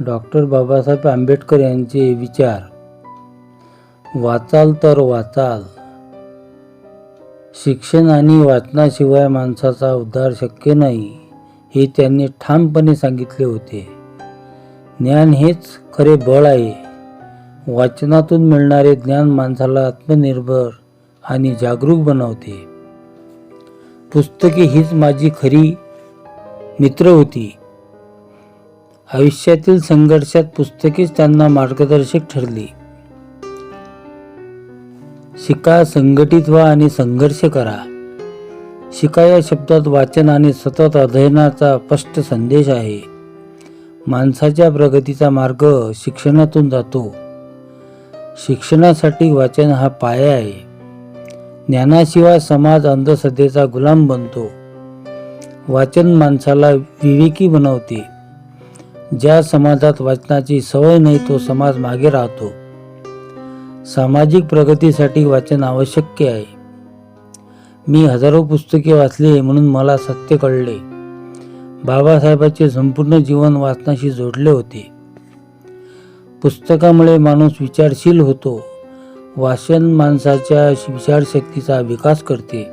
Doctor Babasaheb Ambedkar यांचे विचार. वाचाल तर वाचाल. शिक्षण आणि वाचनाशिवाय माणसाचा उद्धार शक्य नाही, हे त्यांनी ठामपणे सांगितले होते. ज्ञान हेच खरे बळ आहे. वाचनातून मिळणारे ज्ञान माणसाला आत्मनिर्भर आणि जागरूक बनवते. पुस्तके हीच माझी खरी मित्र होती. आयुष्यातील संघर्षात पुस्तकेच त्यांना मार्गदर्शक ठरली. शिका, संघटित व्हा आणि संघर्ष करा. शिका या शब्दात वाचन आणि सतत अध्ययनाचा स्पष्ट संदेश आहे. माणसाच्या प्रगतीचा मार्ग शिक्षणातून जातो. शिक्षणासाठी वाचन हा पाया आहे. ज्ञानाशिवाय समाज अंधश्रद्धेचा गुलाम बनतो. वाचन माणसाला विवेकी बनवते. ज्या समाजात वाचनाची सवय नाही तो समाज मागे राहतो. सामाजिक प्रगतीसाठी वाचन आवश्यक आहे. मी हजारो पुस्तके वाचली म्हणून मला सत्य कळले. बाबासाहेबांचे संपूर्ण जीवन वाचनाशी जोडले होते. पुस्तकामुळे माणूस विचारशील होतो. वाचन माणसाच्या विचारशक्तीचा विकास करते.